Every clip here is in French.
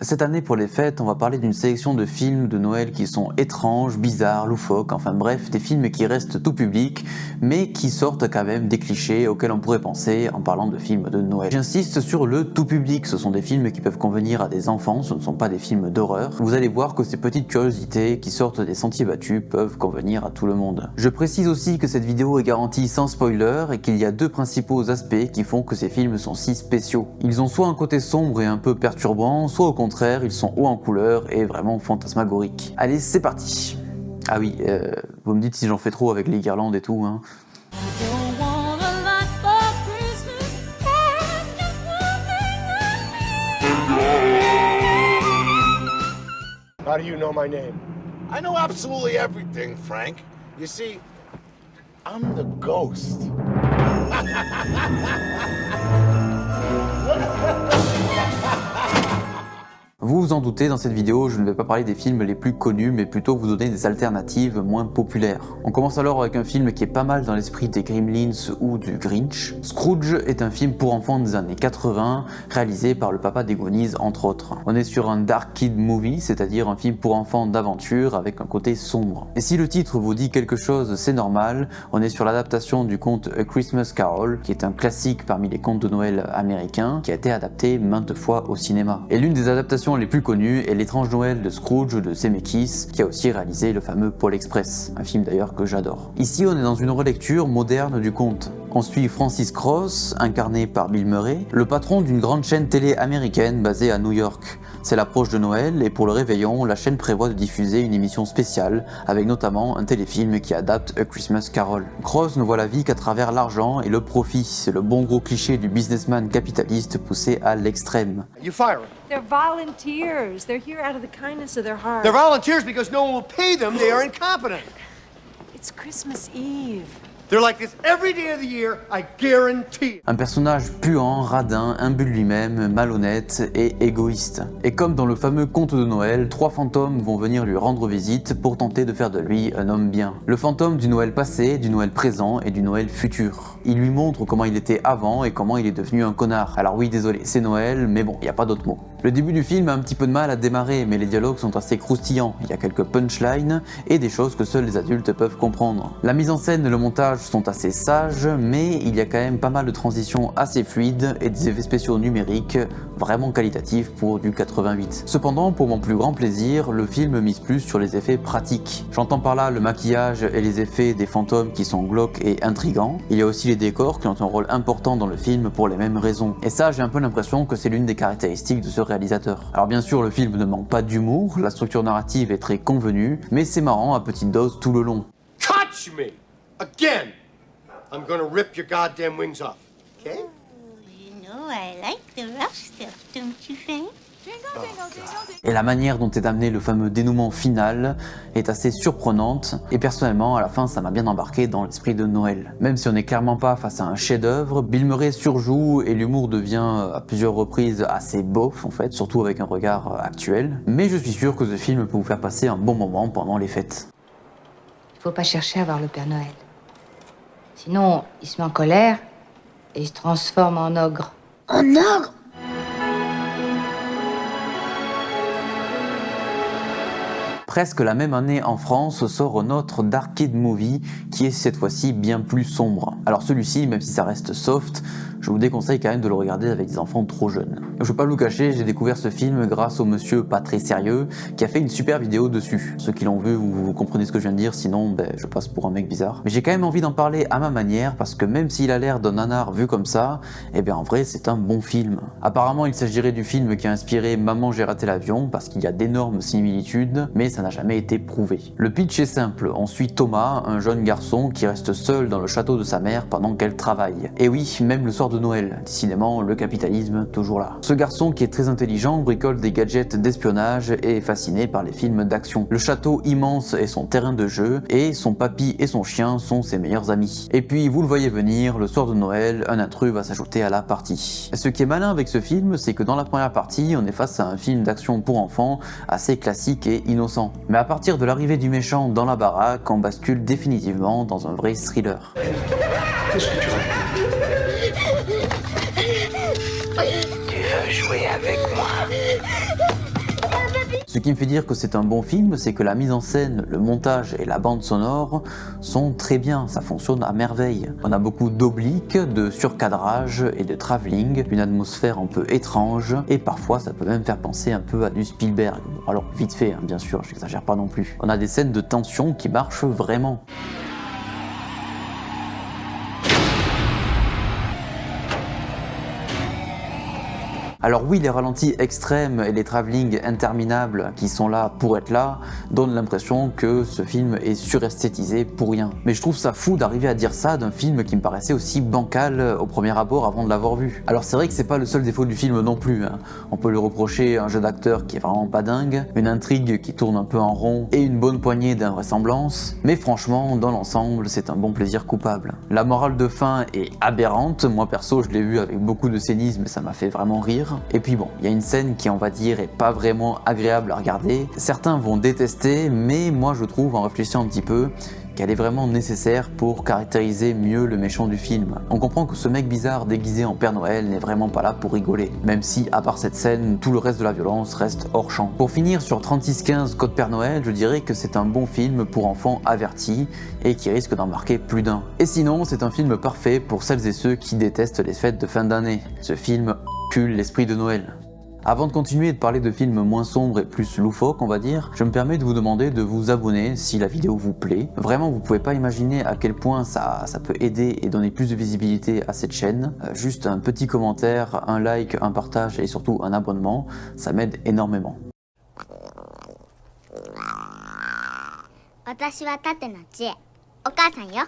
Cette année pour les fêtes, on va parler d'une sélection de films de Noël qui sont étranges, bizarres, loufoques, enfin bref, des films qui restent tout public, mais qui sortent quand même des clichés auxquels on pourrait penser en parlant de films de Noël. J'insiste sur le tout public, ce sont des films qui peuvent convenir à des enfants, ce ne sont pas des films d'horreur. Vous allez voir que ces petites curiosités qui sortent des sentiers battus peuvent convenir à tout le monde. Je précise aussi que cette vidéo est garantie sans spoiler et qu'il y a deux principaux aspects qui font que ces films sont si spéciaux. Ils ont soit un côté sombre et un peu perturbant, soit au contraire, ils sont hauts en couleur et vraiment fantasmagoriques. Allez, c'est parti. Ah oui, vous me dites si j'en fais trop avec les guirlandes et tout, hein. How do you know my name? I know absolutely everything, Frank. You see, I'm the ghost. Vous vous en doutez, dans cette vidéo, je ne vais pas parler des films les plus connus, mais plutôt vous donner des alternatives moins populaires. On commence alors avec un film qui est pas mal dans l'esprit des Gremlins ou du Grinch. Scrooge est un film pour enfants des années 80, réalisé par le papa des Goonies entre autres. On est sur un dark kid movie, c'est-à-dire un film pour enfants d'aventure avec un côté sombre. Et si le titre vous dit quelque chose, c'est normal, on est sur l'adaptation du conte A Christmas Carol, qui est un classique parmi les contes de Noël américains, qui a été adapté maintes fois au cinéma. Et l'une des adaptations les plus connues est L'étrange Noël de Scrooge de Zemeckis, qui a aussi réalisé le fameux Pôle Express, un film d'ailleurs que j'adore. Ici on est dans une relecture moderne du conte. On suit Francis Cross, incarné par Bill Murray, le patron d'une grande chaîne télé américaine basée à New York. C'est l'approche de Noël et pour le réveillon, la chaîne prévoit de diffuser une émission spéciale avec notamment un téléfilm qui adapte A Christmas Carol. Cross ne voit la vie qu'à travers l'argent et le profit, c'est le bon gros cliché du businessman capitaliste poussé à l'extrême. You fire them. They're volunteers. They're here out of the kindness of their heart. They're volunteers because no one will pay them. They are incompetent. It's Christmas Eve. They're like this every day of the year, I guarantee. Un personnage puant, radin, imbu de lui-même, malhonnête et égoïste. Et comme dans le fameux conte de Noël, trois fantômes vont venir lui rendre visite pour tenter de faire de lui un homme bien. Le fantôme du Noël passé, du Noël présent et du Noël futur. Il lui montre comment il était avant et comment il est devenu un connard. Alors oui, désolé, c'est Noël, mais bon, il n'y a pas d'autre mot. Le début du film a un petit peu de mal à démarrer, mais les dialogues sont assez croustillants. Il y a quelques punchlines et des choses que seuls les adultes peuvent comprendre. La mise en scène et le montage sont assez sages, mais il y a quand même pas mal de transitions assez fluides et des effets spéciaux numériques vraiment qualitatifs pour du 88. Cependant, pour mon plus grand plaisir, le film mise plus sur les effets pratiques. J'entends par là le maquillage et les effets des fantômes qui sont glauques et intrigants. Il y a aussi les décors qui ont un rôle important dans le film pour les mêmes raisons. Et ça, j'ai un peu l'impression que c'est l'une des caractéristiques de ce réalisateur. Alors bien sûr, le film ne manque pas d'humour, la structure narrative est très convenue, mais c'est marrant à petite dose tout le long. Touch me again. I'm gonna rip your goddamn wings off. Okay? You know I like the rough stuff, don't you, Frank? Et la manière dont est amené le fameux dénouement final est assez surprenante, et personnellement à la fin ça m'a bien embarqué dans l'esprit de Noël. Même si on n'est clairement pas face à un chef-d'œuvre, Bill Murray surjoue et l'humour devient à plusieurs reprises assez beauf en fait, surtout avec un regard actuel. Mais je suis sûr que ce film peut vous faire passer un bon moment pendant les fêtes. Il faut pas chercher à voir le Père Noël. Sinon, il se met en colère et il se transforme en ogre. En ogre? Presque la même année en France sort un autre dark kid movie qui est cette fois-ci bien plus sombre. Alors celui-ci, même si ça reste soft, je vous déconseille quand même de le regarder avec des enfants trop jeunes. Je ne vais pas vous le cacher, j'ai découvert ce film grâce au monsieur pas très sérieux qui a fait une super vidéo dessus. Ceux qui l'ont vu, vous comprenez ce que je viens de dire, sinon je passe pour un mec bizarre. Mais j'ai quand même envie d'en parler à ma manière parce que même s'il a l'air d'un nanar vu comme ça, eh bien en vrai c'est un bon film. Apparemment il s'agirait du film qui a inspiré Maman j'ai raté l'avion parce qu'il y a d'énormes similitudes, mais ça n'a jamais été prouvé. Le pitch est simple, on suit Thomas, un jeune garçon qui reste seul dans le château de sa mère pendant qu'elle travaille. Et oui, même le soir de Noël, décidément le capitalisme toujours là. Ce garçon qui est très intelligent bricole des gadgets d'espionnage et est fasciné par les films d'action. Le château immense est son terrain de jeu et son papy et son chien sont ses meilleurs amis. Et puis vous le voyez venir, le soir de Noël, un intrus va s'ajouter à la partie. Ce qui est malin avec ce film, c'est que dans la première partie, on est face à un film d'action pour enfants assez classique et innocent. Mais à partir de l'arrivée du méchant dans la baraque, on bascule définitivement dans un vrai thriller. Qu'est-ce que tu racontes? Tu veux jouer avec moi? Ce qui me fait dire que c'est un bon film, c'est que la mise en scène, le montage et la bande sonore sont très bien, ça fonctionne à merveille. On a beaucoup d'obliques, de surcadrage et de travelling, une atmosphère un peu étrange, et parfois ça peut même faire penser un peu à du Spielberg. Bon, alors vite fait, hein, bien sûr, j'exagère pas non plus. On a des scènes de tension qui marchent vraiment. Alors oui, les ralentis extrêmes et les travelling interminables qui sont là pour être là donnent l'impression que ce film est suresthétisé pour rien. Mais je trouve ça fou d'arriver à dire ça d'un film qui me paraissait aussi bancal au premier abord avant de l'avoir vu. Alors c'est vrai que c'est pas le seul défaut du film non plus, hein. On peut lui reprocher un jeu d'acteur qui est vraiment pas dingue, une intrigue qui tourne un peu en rond et une bonne poignée d'invraisemblances, mais franchement, dans l'ensemble, c'est un bon plaisir coupable. La morale de fin est aberrante, moi perso je l'ai vu avec beaucoup de cynisme et ça m'a fait vraiment rire. Et puis bon, il y a une scène qui on va dire est pas vraiment agréable à regarder. Certains vont détester, mais moi je trouve en réfléchissant un petit peu qu'elle est vraiment nécessaire pour caractériser mieux le méchant du film. On comprend que ce mec bizarre déguisé en Père Noël n'est vraiment pas là pour rigoler, même si à part cette scène, tout le reste de la violence reste hors champ. Pour finir sur 3615 Code Père Noël, je dirais que c'est un bon film pour enfants avertis et qui risque d'en marquer plus d'un. Et sinon, c'est un film parfait pour celles et ceux qui détestent les fêtes de fin d'année. Ce film encule l'esprit de Noël. Avant de continuer et de parler de films moins sombres et plus loufoques, on va dire, je me permets de vous demander de vous abonner si la vidéo vous plaît. Vraiment, vous pouvez pas imaginer à quel point ça peut aider et donner plus de visibilité à cette chaîne. Juste un petit commentaire, un like, un partage et surtout un abonnement, ça m'aide énormément. 私は盾の知恵。お母さんよ。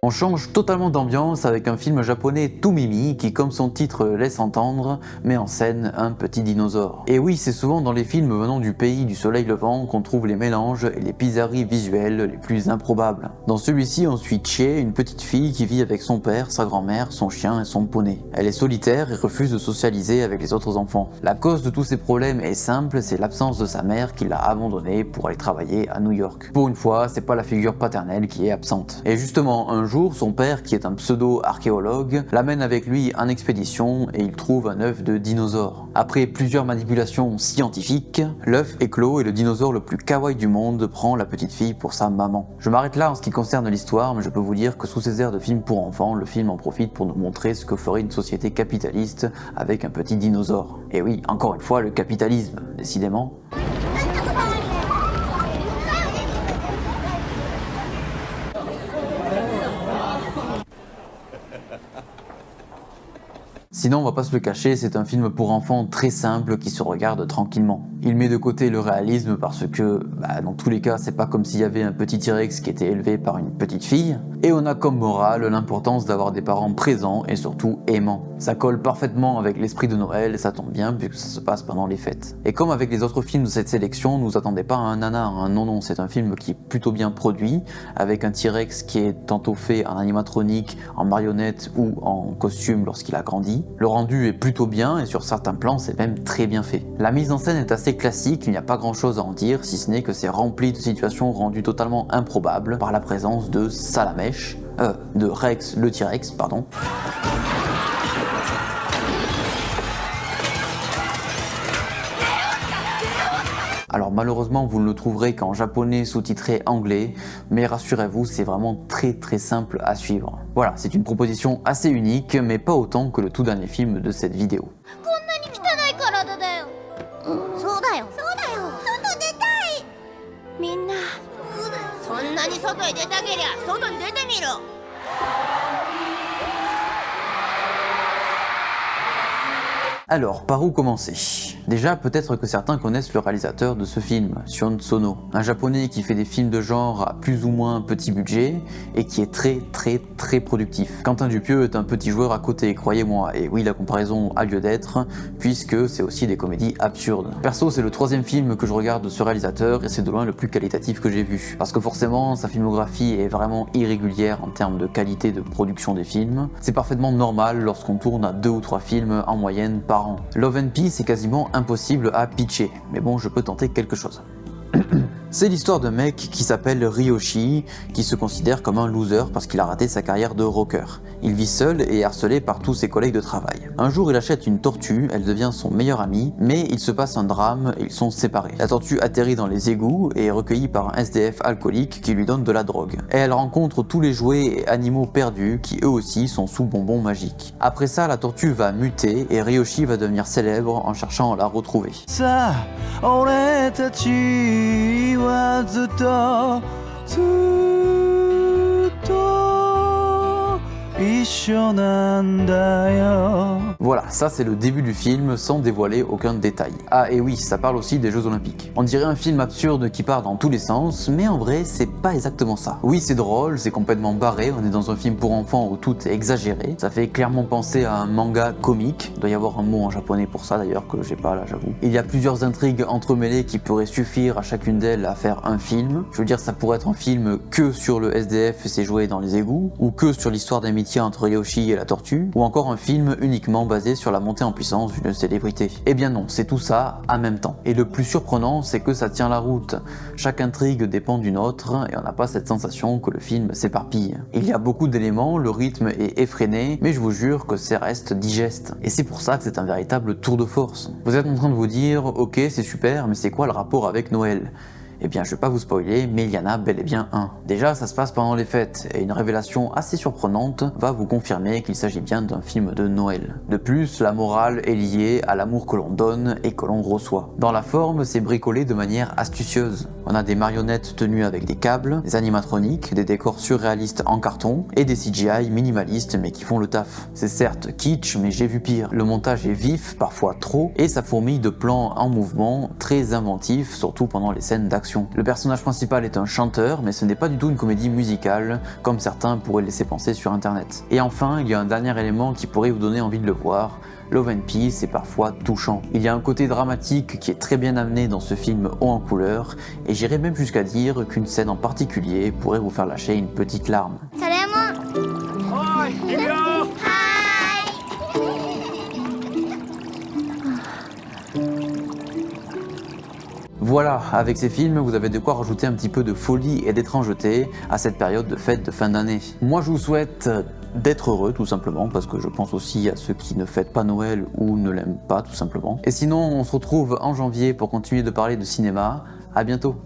On change totalement d'ambiance avec un film japonais tout mimi qui, comme son titre laisse entendre, met en scène un petit dinosaure. Et oui, c'est souvent dans les films venant du pays du soleil levant qu'on trouve les mélanges et les bizarreries visuelles les plus improbables. Dans celui-ci, on suit Chie, une petite fille qui vit avec son père, sa grand-mère, son chien et son poney. Elle est solitaire et refuse de socialiser avec les autres enfants. La cause de tous ces problèmes est simple, c'est l'absence de sa mère qui l'a abandonnée pour aller travailler à New York. Pour une fois, c'est pas la figure paternelle qui est absente. Et justement, un jour, son père, qui est un pseudo-archéologue, l'amène avec lui en expédition et il trouve un œuf de dinosaure. Après plusieurs manipulations scientifiques, l'œuf éclot et le dinosaure le plus kawaii du monde prend la petite fille pour sa maman. Je m'arrête là en ce qui concerne l'histoire, mais je peux vous dire que sous ces airs de film pour enfants, le film en profite pour nous montrer ce que ferait une société capitaliste avec un petit dinosaure. Et oui, encore une fois, le capitalisme, décidément. Sinon, on va pas se le cacher, c'est un film pour enfants très simple qui se regarde tranquillement. Il met de côté le réalisme parce que, dans tous les cas, c'est pas comme s'il y avait un petit T-Rex qui était élevé par une petite fille. Et on a comme morale l'importance d'avoir des parents présents et surtout aimants. Ça colle parfaitement avec l'esprit de Noël et ça tombe bien puisque ça se passe pendant les fêtes. Et comme avec les autres films de cette sélection, ne vous attendez pas à un nanar, hein. Non, c'est un film qui est plutôt bien produit, avec un T-Rex qui est tantôt fait en animatronique, en marionnette ou en costume lorsqu'il a grandi. Le rendu est plutôt bien et sur certains plans c'est même très bien fait. La mise en scène est assez classique, il n'y a pas grand chose à en dire si ce n'est que c'est rempli de situations rendues totalement improbables par la présence de Salamèche, de Rex le T-Rex, pardon. Alors malheureusement vous ne le trouverez qu'en japonais sous-titré anglais, mais rassurez-vous c'est vraiment très simple à suivre. Voilà, c'est une proposition assez unique, mais pas autant que le tout dernier film de cette vidéo. そうだよ外出たいみんなそんなに外へ出たけりゃ外に出てみろ Alors, par où commencer? Déjà, peut-être que certains connaissent le réalisateur de ce film, Sion Sono, un japonais qui fait des films de genre à plus ou moins petit budget et qui est très productif. Quentin Dupieux est un petit joueur à côté, croyez-moi, et oui, la comparaison a lieu d'être, puisque c'est aussi des comédies absurdes. Perso, c'est le troisième film que je regarde de ce réalisateur et c'est de loin le plus qualitatif que j'ai vu, parce que forcément, sa filmographie est vraiment irrégulière en termes de qualité de production des films. C'est parfaitement normal lorsqu'on tourne à 2 ou 3 films en moyenne par an. Love and Peace est quasiment impossible à pitcher, mais bon, je peux tenter quelque chose. C'est l'histoire d'un mec qui s'appelle Ryoshi, qui se considère comme un loser parce qu'il a raté sa carrière de rocker. Il vit seul et est harcelé par tous ses collègues de travail. Un jour, il achète une tortue, elle devient son meilleur ami, mais il se passe un drame et ils sont séparés. La tortue atterrit dans les égouts et est recueillie par un SDF alcoolique qui lui donne de la drogue. Et elle rencontre tous les jouets et animaux perdus qui eux aussi sont sous bonbons magiques. Après ça, la tortue va muter et Ryoshi va devenir célèbre en cherchant à la retrouver. Ça, 俺たちはずっと一緒なんだよ. Voilà, ça c'est le début du film sans dévoiler aucun détail. Ah et oui, ça parle aussi des Jeux Olympiques. On dirait un film absurde qui part dans tous les sens, mais en vrai c'est pas exactement ça. Oui c'est drôle, c'est complètement barré, on est dans un film pour enfants où tout est exagéré. Ça fait clairement penser à un manga comique, il doit y avoir un mot en japonais pour ça d'ailleurs que j'ai pas là j'avoue. Il y a plusieurs intrigues entremêlées qui pourraient suffire à chacune d'elles à faire un film. Je veux dire ça pourrait être un film que sur le SDF et ses jouets dans les égouts, ou que sur l'histoire d'amitié entre Ryoshi et la tortue, ou encore un film uniquement basé sur la montée en puissance d'une célébrité. Eh bien non, c'est tout ça en même temps. Et le plus surprenant, c'est que ça tient la route. Chaque intrigue dépend d'une autre, et on n'a pas cette sensation que le film s'éparpille. Il y a beaucoup d'éléments, le rythme est effréné, mais je vous jure que ça reste digeste. Et c'est pour ça que c'est un véritable tour de force. Vous êtes en train de vous dire, ok c'est super, mais c'est quoi le rapport avec Noël ? Eh bien, je vais pas vous spoiler, mais il y en a bel et bien un. Déjà, ça se passe pendant les fêtes, et une révélation assez surprenante va vous confirmer qu'il s'agit bien d'un film de Noël. De plus, la morale est liée à l'amour que l'on donne et que l'on reçoit. Dans la forme, c'est bricolé de manière astucieuse. On a des marionnettes tenues avec des câbles, des animatroniques, des décors surréalistes en carton, et des CGI minimalistes mais qui font le taf. C'est certes kitsch, mais j'ai vu pire. Le montage est vif, parfois trop, et ça fourmille de plans en mouvement très inventifs, surtout pendant les scènes d'action. Le personnage principal est un chanteur, mais ce n'est pas du tout une comédie musicale, comme certains pourraient laisser penser sur internet. Et enfin, il y a un dernier élément qui pourrait vous donner envie de le voir. Love and Peace est parfois touchant. Il y a un côté dramatique qui est très bien amené dans ce film haut en couleur, et j'irais même jusqu'à dire qu'une scène en particulier pourrait vous faire lâcher une petite larme. Voilà, avec ces films, vous avez de quoi rajouter un petit peu de folie et d'étrangeté à cette période de fête de fin d'année. Moi je vous souhaite d'être heureux tout simplement, parce que je pense aussi à ceux qui ne fêtent pas Noël ou ne l'aiment pas tout simplement. Et sinon, on se retrouve en janvier pour continuer de parler de cinéma. À bientôt.